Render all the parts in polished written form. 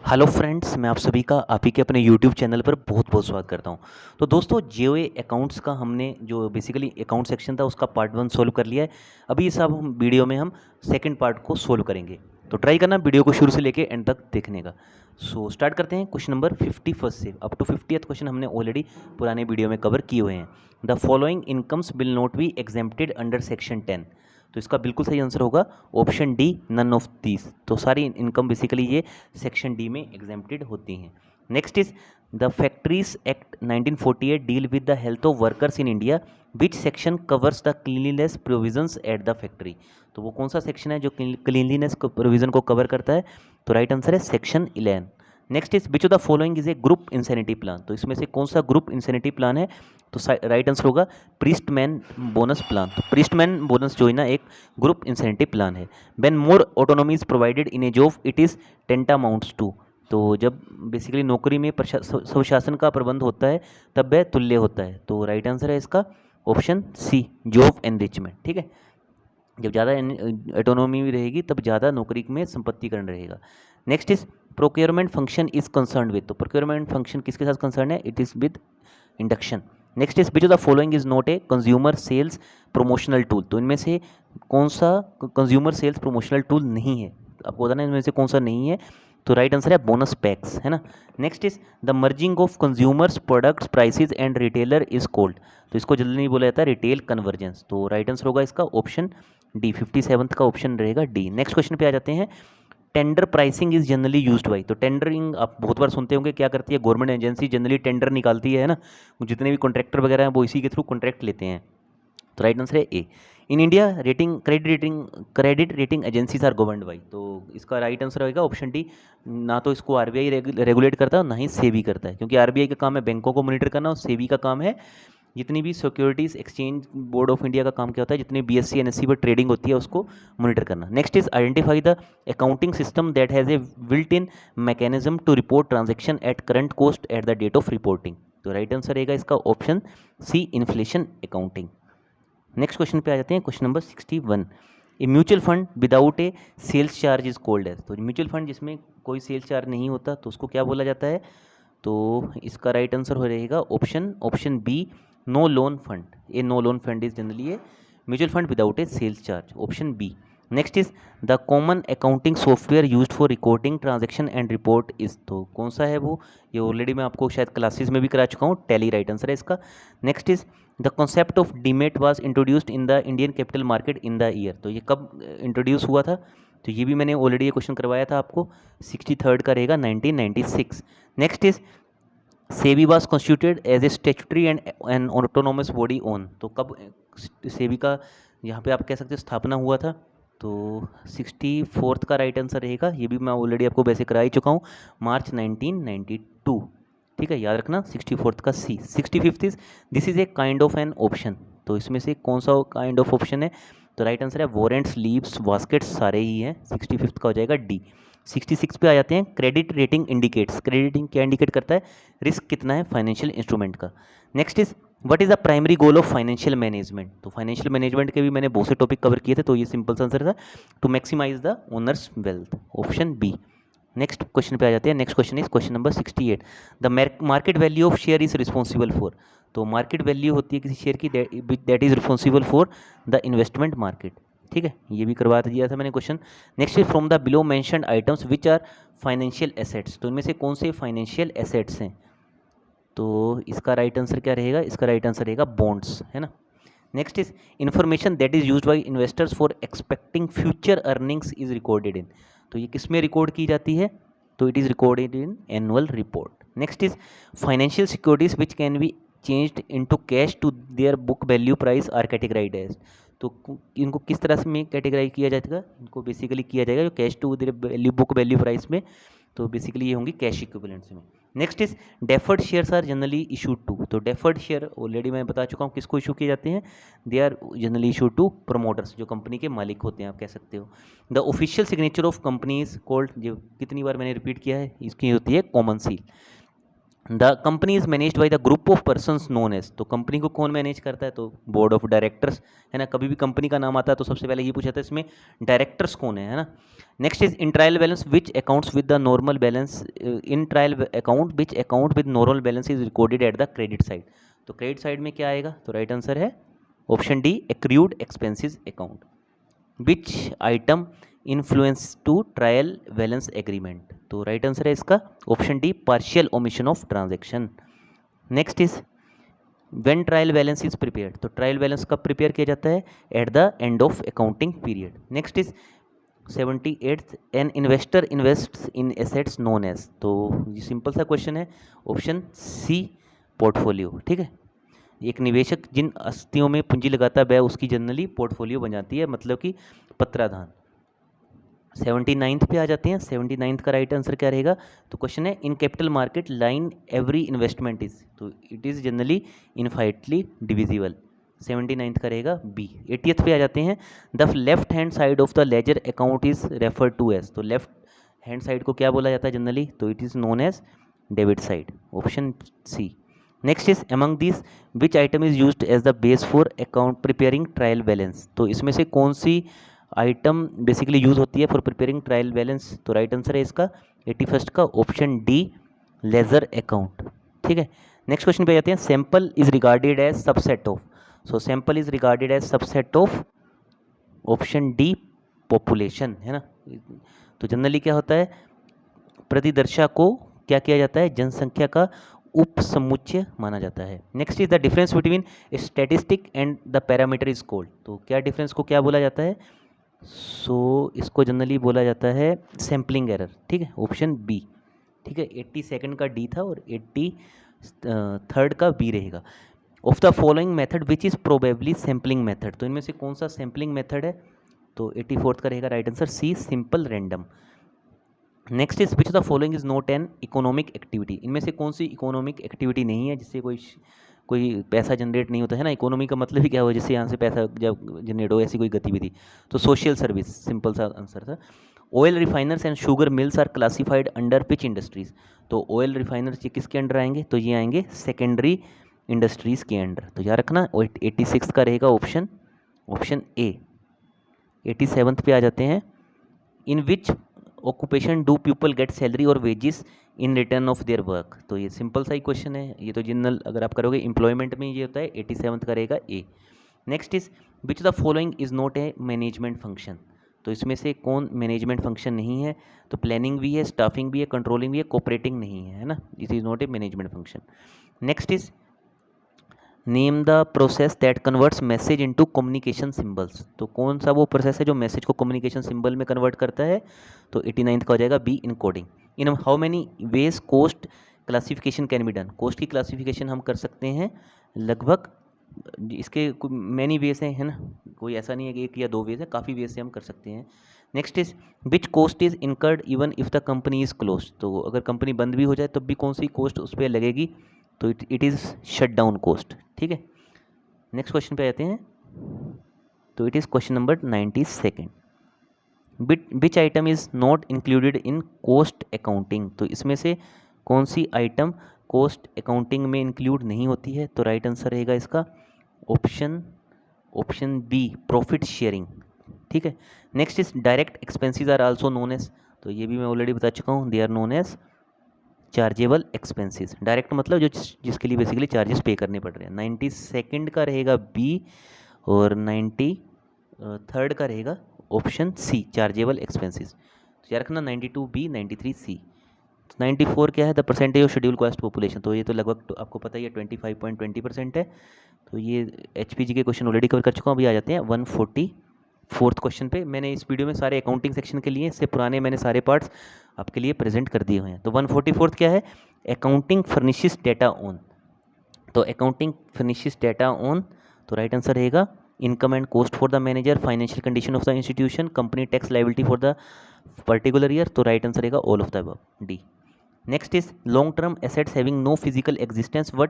Hello friends, मैं आप सभी का आप ही के अपने यूट्यूब चैनल पर बहुत बहुत स्वागत करता हूं। तो दोस्तों, जियो अकाउंट्स का हमने जो बेसिकली अकाउंट सेक्शन था उसका पार्ट 1 सोल्व कर लिया है। अभी इस अब हम वीडियो में हम सेकंड पार्ट को सोल्व करेंगे। तो ट्राई करना वीडियो को शुरू से लेके एंड तक देखने का। सो स्टार्ट करते हैं क्वेश्चन नंबर 51 से अप टू 50th क्वेश्चन हमने ऑलरेडी पुराने वीडियो में कवर किए हुए हैं। The following incomes will not be exempted under section 10। तो इसका बिल्कुल सही आंसर होगा option D, none of these. तो सारी इनकम बेसिकली ये सेक्शन डी में एग्जेम्प्टेड होती हैं। Next is the factories act 1948 deal with the health of workers in India, which section covers the cleanliness provisions at the factory. तो वो कौन सा सेक्शन है जो क्लीनलीनेस प्रोविजन को कवर करता है? तो राइट आंसर है section 11। Next is which of the following is a group insanity plan. तो इसमें से कौन सा ग्रुप इंसेनिटी प्लान है? तो राइट आंसर होगा प्रीस्टमैन बोनस प्लान। तो प्रीस्टमैन बोनस जो है ना एक ग्रुप इंसेंटिव प्लान है। When more autonomy is provided in a job it is tantamounts to. तो जब बेसिकली नौकरी में स्वशासन का प्रबंध होता है तब वह तुल्य होता है। तो राइट आंसर है इसका ऑप्शन सी, जॉब एनरिचमेंट। ठीक है, जब ज़्यादा ऑटोनॉमी रहेगी तब ज़्यादा नौकरी में संपत्तिकरण रहेगा। Next is procurement function is concern with. तो प्रोक्योरमेंट फंक्शन किसके साथ कंसर्न है? It is with induction. Next is which of the following is not a consumer sales promotional tool. तो इनमें से कौन सा कंज्यूमर सेल्स प्रमोशनल टूल नहीं है? आपको बताना है इनमें से कौन सा नहीं है। तो राइट आंसर है बोनस पैक्स, है ना। Next is the merging of consumers products prices and retailer is cold. तो इसको जल्दी नहीं बोला जाता है रिटेल कन्वर्जेंस। तो राइट आंसर होगा इसका ऑप्शन डी, 57th का ऑप्शन रहेगा डी। नेक्स्ट क्वेश्चन पे आ जाते हैं। Tender pricing is generally used by. तो टेंडरिंग आप बहुत बार सुनते होंगे, क्या करती है गवर्नमेंट एजेंसी? जनरली टेंडर निकालती है ना, जितने भी कॉन्ट्रैक्टर वगैरह हैं वो इसी के थ्रू कॉन्ट्रैक्ट लेते हैं। तो राइट आंसर है A. In India credit rating agencies are governed by. तो इसका राइट आंसर होगा ऑप्शन डी। ना तो इसको आरबीआई रेगुलेट करता है और ना ही सेबी करता है, क्योंकि आरबीआई का काम है बैंकों को मॉनिटर करना और सेबी का काम है जितनी भी securities exchange board of India का काम क्या होता है, जितनी बीएससी एनएससी पर ट्रेडिंग होती है उसको मॉनिटर करना। Next is identify the accounting system that has a built in mechanism to report transaction at current cost at the date of reporting. तो राइट आंसर रहेगा इसका option C, inflation accounting. Next question पे आ जाते हैं, question number 61। A mutual fund without a sales charge is called as. तो mutual fund जिसमें कोई सेल्स चार्ज नहीं होता तो उसको क्या बोला जाता है? तो इसका राइट आंसर हो रहेगा option B, no load fund. A no load fund is generally a mutual fund without a sales charge, option B. Next is the common accounting software used for recording transaction and report is. तो कौन सा है वो? ये already मैं आपको शायद classes में भी करा चुका हूँ, टैली राइट आंसर है इसका। Next is the concept of demat was introduced in the Indian capital market in the year. तो ये कब इंट्रोड्यूस हुआ था? तो ये भी मैंने ऑलरेडी ये क्वेश्चन करवाया था आपको, 63rd का रहेगा 1996। Next is SEBI was constituted as a statutory and an autonomous body on. तो कब सेबी का यहाँ पे आप कह सकते हो स्थापना हुआ था? तो 64th का राइट आंसर रहेगा, ये भी मैं ऑलरेडी आपको वैसे करा ही चुका हूँ, मार्च 1992। ठीक है, याद रखना 64th का सी। 65th is this is a kind of an option. तो इसमें से कौन सा काइंड ऑफ ऑप्शन है? तो राइट आंसर है वारंट्स, लीव्स, बास्केट्स, सारे ही हैं। 65th का हो जाएगा डी। 66 पे आ जाते हैं, credit rating indicates. Credit rating क्या इंडिकेट करता है? रिस्क कितना है फाइनेंशियल इंस्ट्रूमेंट का। Next is what is the primary goal of financial management. तो फाइनेंशियल मैनेजमेंट के भी मैंने बहुत से टॉपिक कवर किए थे, तो ये सिंपल सा आंसर था, to maximise the owners wealth, option B. Next question पे आ जाते हैं। Next question is question number 68। The market value of share is responsible for. तो मार्केट वैल्यू होती है किसी शेयर की, that is responsible for the investment market. ठीक है, ये भी करवा दिया था मैंने question. Next is from the below mentioned items which are financial assets. तो इनमें से कौन से फाइनेंशियल एसेट्स हैं? तो इसका राइट आंसर क्या रहेगा? इसका राइट आंसर रहेगा बॉन्ड्स, है ना। Next is information that is used by investors for expecting future earnings is recorded in. तो ये किस में रिकॉर्ड की जाती है? तो it is recorded in annual report. Next is financial securities which can be changed into cash to their book value price are categorised as. तो इनको किस तरह से में कैटेगराइज किया जाएगा? इनको बेसिकली किया जाएगा जो cash to their value book value price में, तो बेसिकली ये होंगी कैश इक्विवेलेंट्स में। Next is deferred shares are generally issued to. तो डेफर्ड शेयर ऑलरेडी मैं बता चुका हूँ किसको इशू किए जाते हैं, they are generally issued to promoters, जो कंपनी के मालिक होते हैं, आप कह सकते हो। The official signature of company is called, जो कितनी बार मैंने रिपीट किया है, इसकी होती है common seal. The company is managed by the group of persons known as, तो कंपनी को कौन मैनेज करता है, तो बोर्ड ऑफ डायरेक्टर्स, है ना। कभी भी कंपनी का नाम आता है तो सबसे पहले ये पूछा था इसमें डायरेक्टर्स कौन है ना। Next is in trial balance which accounts with the normal balance, in trial account which account with normal balance is recorded at the credit side, तो क्रेडिट साइड में क्या आएगा, तो राइट आंसर है option D accrued expenses account. Which item influence to trial balance agreement, तो right answer है इसका option D partial omission of transaction. Next is when trial balance is prepared, तो trial balance कब prepare किया जाता है, at the end of accounting period. Next is 78th an investor invests in assets known as, तो ये simple सा question है, option C portfolio, ठीक है। एक निवेशक जिन आस्तियों में पूंजी लगाता है वह उसकी जनरली पोर्टफोलियो बन जाती है, मतलब कि पत्राधान। 79th पे आ जाते हैं, 79th का राइट आंसर क्या रहेगा, तो क्वेश्चन है in capital market line every investment is, तो it is generally infinitely divisible, 79th का रहेगा बी। 80th पे आ जाते हैं, the left hand side of the ledger account is refer to as, तो लेफ्ट हैंड साइड को क्या बोला जाता है जनरली, तो it is known as debit side, option C. Next is among this which item is used as the base for account preparing trial balance, तो इसमें से कौन सी आइटम बेसिकली यूज होती है फॉर प्रिपेयरिंग ट्रायल बैलेंस, तो right answer है इसका 81st का ऑप्शन डी लेजर अकाउंट, ठीक है। नेक्स्ट क्वेश्चन पे जाते हैं, sample is regarded as subset of, so sample is regarded as subset of option D population, है ना। तो जनरली क्या होता है, प्रतिदर्शा को क्या किया जाता है, जनसंख्या का उपसमुच्चय माना जाता है। Next is the difference between statistic and the parameter is called, तो क्या डिफरेंस को क्या बोला जाता है, सो इसको जनरली बोला जाता है सैम्पलिंग एरर, ठीक है, ऑप्शन बी, ठीक है। 82nd का डी था और 83rd का बी रहेगा। Of the following method which is probably sampling method, तो इनमें से कौन सा सैम्पलिंग मेथड है, तो 84th का रहेगा right answer C simple random. Next is which the following is not an economic activity, इनमें से कौन सी इकोनॉमिक एक्टिविटी नहीं है जिससे कोई पैसा जनरेट नहीं होता है ना। इकोनॉमी का मतलब ही क्या हो, जिससे यहाँ से पैसा जब जनरेट हो, ऐसी कोई गतिविधि, तो सोशल सर्विस, सिंपल सा आंसर था। Oil refiners and sugar mills are classified under pitch industries, तो ऑयल रिफाइनर्स ये किसके अंडर आएंगे, तो ये आएंगे सेकेंडरी इंडस्ट्रीज़ के अंडर, तो याद रखना 86 का रहेगा ऑप्शन ए। 87th पे आ जाते हैं, in which occupation do people get salary और wages in return of their work, तो ये सिंपल सा ही क्वेश्चन है, ये तो जनरल अगर आप करोगे एम्प्लॉयमेंट में ये होता है, 87th का रहेगा A. Next is which the following is not a management function, तो इसमें से कौन मैनेजमेंट फंक्शन नहीं है, तो प्लानिंग भी है, स्टाफिंग भी है, कंट्रोलिंग भी है, कोऑपरेटिंग नहीं है ना, it is not a management function. Next is name the process that converts message into communication symbols, तो कौन सा वो प्रोसेस है जो मैसेज को कम्युनिकेशन सिंबल में कन्वर्ट करता है, तो 89th का हो जाएगा B encoding. In how many ways cost classification can be done, cost की क्लासिफिकेशन हम कर सकते हैं लगभग, इसके मैनी वेज हैं, है ना, कोई ऐसा नहीं है कि एक या दो वेज है, काफ़ी वेज से हम कर सकते हैं। Next is which cost is incurred even if the company is closed, तो अगर कंपनी बंद भी हो जाए तब भी कौन सी कोस्ट उस पर लगेगी, तो it is shut down cost, ठीक है। नेक्स्ट क्वेश्चन पे आते हैं, तो it is question number 92nd, which item is not included in cost accounting, तो इसमें से कौन सी आइटम कोस्ट अकाउंटिंग में इंक्लूड नहीं होती है, तो राइट आंसर रहेगा इसका ऑप्शन बी प्रॉफिट शेयरिंग, ठीक है। Next is direct expenses are also known as, तो ये भी मैं ऑलरेडी बता चुका हूँ, they are known as chargeable expenses, direct मतलब जो जिसके लिए बेसिकली चार्जेस पे करने पड़ रहे हैं। 92nd का रहेगा बी और 93rd का रहेगा ऑप्शन सी चार्जेबल एक्सपेंसेस, तो याद रखना 92 बी 93 सी। 94 क्या है, the percentage of schedule caste population, तो ये तो लगभग तो आपको पता ही है 25.20% है, तो ये HPG के क्वेश्चन ऑलरेडी कवर कर चुका हूँ। अभी आ जाते हैं 144th क्वेश्चन पे। मैंने इस वीडियो में सारे अकाउंटिंग सेक्शन के लिए, इससे पुराने मैंने सारे पार्ट्स आपके लिए प्रेजेंट कर दिए हुए हैं। तो 144th क्या है, अकाउंटिंग फर्निशिस डेटा ऑन, तो अकाउंटिंग फर्निशिस डेटा ऑन, तो राइट आंसर रहेगा income and cost for the manager, financial condition of the institution, company tax liability for the particular year, तो राइट आंसर रहेगा all of the above D. Next is long term assets having no physical existence but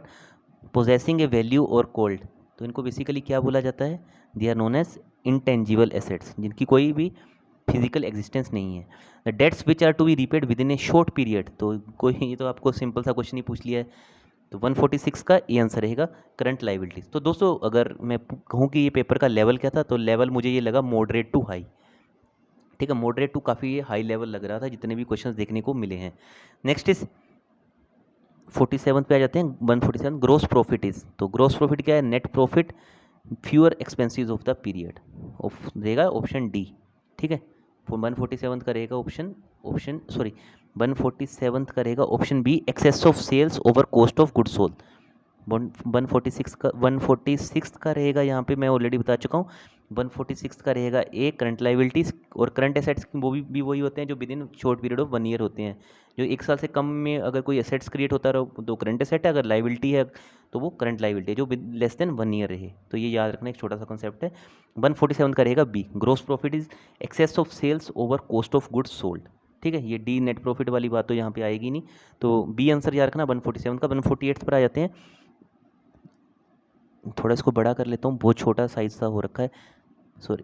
possessing a value are called, तो इनको basically क्या बोला जाता है, they are known as intangible assets, जिनकी कोई भी फिजिकल एग्जिस्टेंस नहीं है। The debts which are to be repaid within a short period, तो कोई ये तो आपको सिंपल सा क्वेश्चन ही पूछ लिया है। तो 146 का ये आंसर रहेगा करंट लाइबिलिटीज। तो दोस्तों अगर मैं कहूँ कि ये पेपर का लेवल क्या था, तो लेवल मुझे ये लगा मॉडरेट टू हाई। ठीक है, मॉडरेट टू काफ़ी हाई लेवल लग रहा था जितने भी क्वेश्चंस देखने को मिले हैं। नेक्स्ट इज 47 पे आ जाते हैं। 147 ग्रोस प्रॉफिट इज, तो ग्रोस प्रॉफिट क्या है? Net profit fewer expenses of the period, of देगा ऑप्शन डी। ठीक है, 147 का रहेगा ऑप्शन 147 का रहेगा option B, excess of sales over cost of goods sold. 146 का रहेगा, यहाँ पे मैं ऑलरेडी बता चुका हूँ। 146 का रहेगा ए, करंट लाइबिलिटीज़। और करंट एसेट्स वो भी वही होते हैं जो with in short period of 1 year होते हैं। जो 1 साल से कम में अगर कोई एसेट्स क्रिएट होता रहो तो करंट एसेट है, अगर लाइबिलिटी है तो वो करंट लाइबिलिटी है जो विद लेस देन 1 ईयर रहे। तो ये याद रखना, एक छोटा सा कंसेप्ट है। 147 का रहेगा B, gross profit is excess of sales over cost of goods sold. ठीक है, ये डी नेट प्रॉफिट वाली बात तो यहाँ पे आएगी नहीं, तो बी आंसर याद रखना 147 का। 148 पर आ जाते हैं। थोड़ा इसको बड़ा कर लेता हूँ, बहुत छोटा साइज सा हो रखा है, sorry.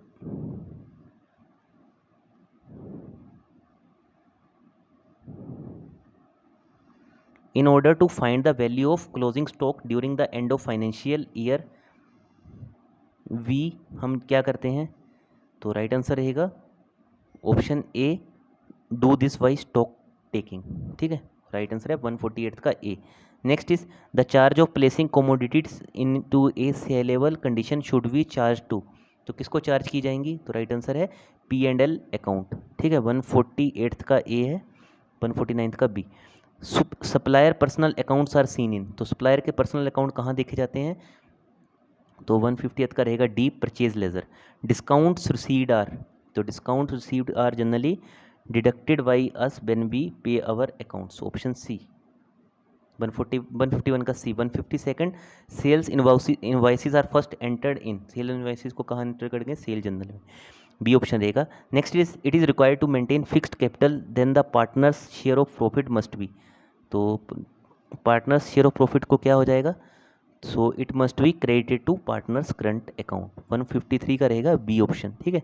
In order to find the value of closing stock during the end of financial year, we हम क्या करते हैं? तो राइट आंसर रहेगा option A, do this by stock taking. ठीक है, राइट आंसर है 148 का A. Next is the charge of placing commodities into a saleable condition should be charge to, तो किसको चार्ज की जाएंगी? तो राइट आंसर है पी एंड एल अकाउंट। ठीक है, 148 का ए है, 149 का B. Supplier personal accounts are seen in, तो सप्लायर के पर्सनल अकाउंट कहाँ देखे जाते हैं? तो 150 का रहेगा D, purchase ledger. Discounts received are, तो discount received are generally deducted by us when we pay our accounts, option C. 151 का C. 152 sales invoices are first entered in, sale invoices को कहाँ एंटर करेंगे? सेल जनरल में, B option रहेगा। Next is it is required to maintain fixed capital then the partners share of profit must be, तो partners share of profit को क्या हो जाएगा? So it must be credited to partners current account. 153 का रहेगा B option. ठीक है,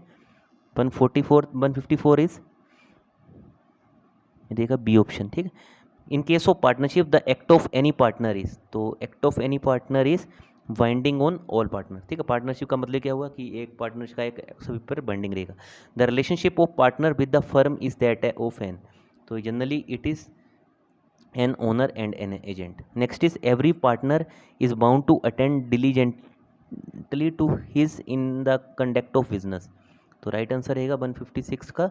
154 is देगा बी ऑप्शन। ठीक है, in case of partnership the act of any partner is, तो act of any partner is binding on all partner. ठीक है, पार्टनरशिप का मतलब क्या हुआ कि एक पार्टनर का एक सभी पर बाइंडिंग रहेगा। The relationship of partner with the firm is that of an, तो generally it is an owner and an agent. Next is every partner is bound to attend diligently to his in the conduct of business, तो right answer रहेगा 156 का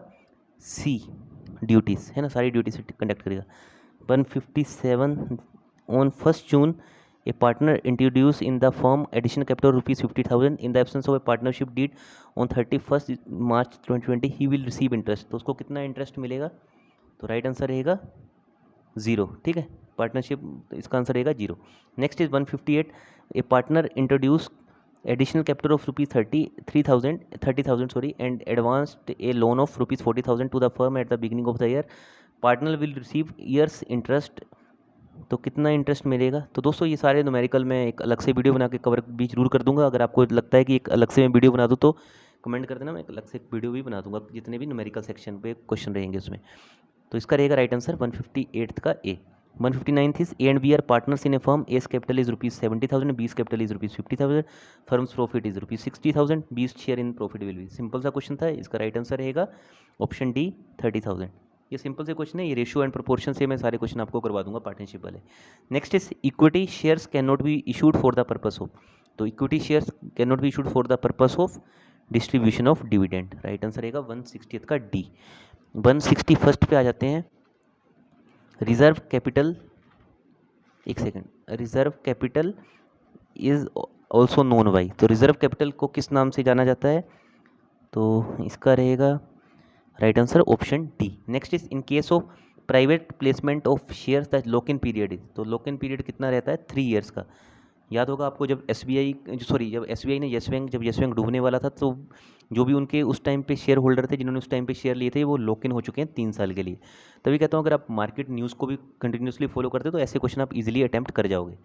सी, duties है ना, सारी duties conduct करेगा। 157 on 1 June a partner introduce in the firm additional capital ₹50,000 in the absence of a partnership deed on 31 March 2020 he will receive interest, तो उसको कितना इंटरेस्ट मिलेगा? तो राइट आंसर रहेगा 0। ठीक है, पार्टनरशिप इसका आंसर रहेगा 0। Next is 158 a partner introduce additional capital of ₹30,000 sorry and advanced a loan of ₹40,000 to the firm at the beginning of the year, partner will receive years interest, तो कितना interest मिलेगा? तो दोस्तों ये सारे numerical मैं एक अलग से वीडियो बना के कवर भी जरूर कर दूंगा। अगर आपको लगता है कि एक अलग से मैं वीडियो बना दूँ तो कमेंट कर देना, मैं एक अलग से वीडियो भी बना दूंगा जितने भी न्यूमेरिकल सेक्शन पे क्वेश्चन रहेंगे उसमें। तो इसका रहेगा राइट आंसर 158 का A. 159 is A and B are partners in a firm, A's capital is ₹70,000, B's capital is ₹50,000, firm's profit is ₹60,000, B's share in profit will be. Simple सा question था, इसका राइट आंसर रहेगा option D 30,000। ये simple से question है, ये ratio and proportion से मैं सारे क्वेश्चन आपको करवा दूंगा पार्टनरशिप वाले। Next is equity shares can not be issued for the purpose of, तो equity shares can not be issued for the purpose of distribution of dividend, right answer रहेगा 160 का डी। 161 पे आ जाते हैं। रिजर्व कैपिटल, एक second, reserve capital is also known by, तो reserve capital को किस नाम से जाना जाता है? तो इसका रहेगा right answer option D. Next is in case of private placement of shares the lock in period is, तो लॉक इन पीरियड कितना रहता है? 3 ईयर्स का। याद होगा आपको जब एसबीआई ने येस बैंक डूबने वाला था, तो जो भी उनके उस टाइम पे शेयर होल्डर थे जिन्होंने उस टाइम पे शेयर लिए थे वो लॉक इन हो चुके हैं 3 साल के लिए। तभी कहता हूँ अगर आप मार्केट न्यूज़ को भी कंटिन्यूसली फॉलो करते हो तो ऐसे क्वेश्चन आप इजीली अटैम्प्ट कर जाओगे।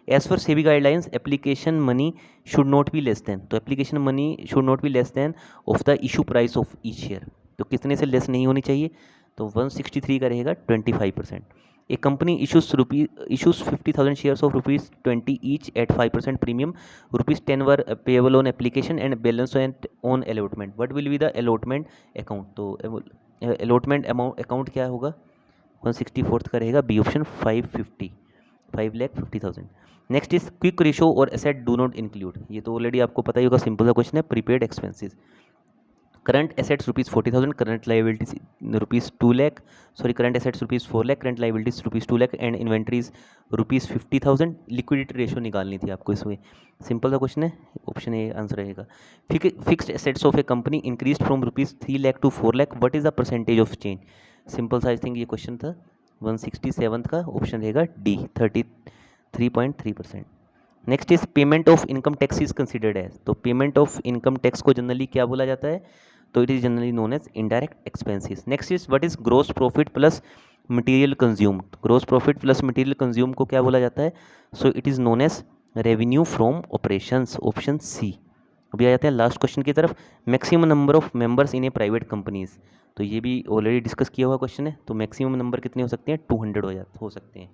As per SEBI guidelines application money should not be less than, तो application money should not be less than of the issue price of each share, तो कितने से लेस नहीं होनी चाहिए, तो 163 का रहेगा 25%। A company issues 50,000 shares of ₹20 each at 5% premium, ₹10 were payable on application and balance on allotment. What will be the allotment account? तो अलॉटमेंट अमाउंट अकाउंट क्या होगा, 164 का रहेगा B option 5,50,000। Next is quick ratio और asset do not include. ये तो already आपको पता ही होगा, सिंपल सा क्वेश्चन है, prepaid expenses. Current assets ₹40,000, current liabilities ₹2 lakh, sorry current assets ₹4 lakh, current liabilities ₹2 lakh and inventories ₹50,000। Liquidity ratio निकालनी थी आपको इसमें, सिंपल सा क्वेश्चन है, ऑप्शन ए आंसर रहेगा। Fixed assets of a company increase from ₹3 lakh to 4 lakh, what is the percentage of change? Simple सा I think ये question था। 167 का ऑप्शन रहेगा D, 33.3%। Next is payment of income tax is considered as. तो payment of income tax को generally क्या बोला जाता है, तो it is generally known as indirect expenses. Next is what is gross profit plus material consume. Gross profit plus material consume को क्या बोला जाता है, so it is known as revenue from operations, option C. अभी आ जाते हैं last question की तरफ। Maximum number of members in A private companies, तो ये भी ऑलरेडी डिस्कस किया हुआ क्वेश्चन है। तो मैक्सिमम नंबर कितने हो सकते हैं, 200 हो सकते हैं,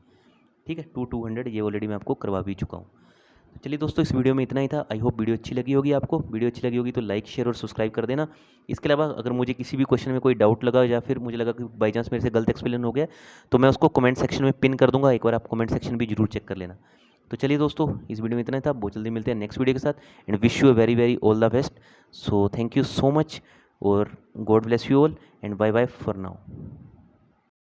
ठीक है, 200 ये ऑलरेडी मैं आपको करवा भी चुका हूँ। तो चलिए दोस्तों, इस वीडियो में इतना ही था। आई होप वीडियो अच्छी लगी होगी आपको। वीडियो अच्छी लगी होगी तो लाइक शेयर और सब्सक्राइब कर देना। इसके अलावा अगर मुझे किसी भी क्वेश्चन में कोई डाउट लगा या फिर मुझे लगा कि बाई चांस मेरे से गलत एक्सप्लेन हो गया, तो मैं उसको कमेंट सेक्शन में पिन कर दूंगा, एक बार आप कमेंट सेक्शन भी जरूर चेक कर लेना। तो चलिए दोस्तों, इस वीडियो में इतना ही था। बहुत जल्दी मिलते हैं नेक्स्ट वीडियो के साथ and wish you a very very all the best. So thank you so much और God bless you all and bye bye for now.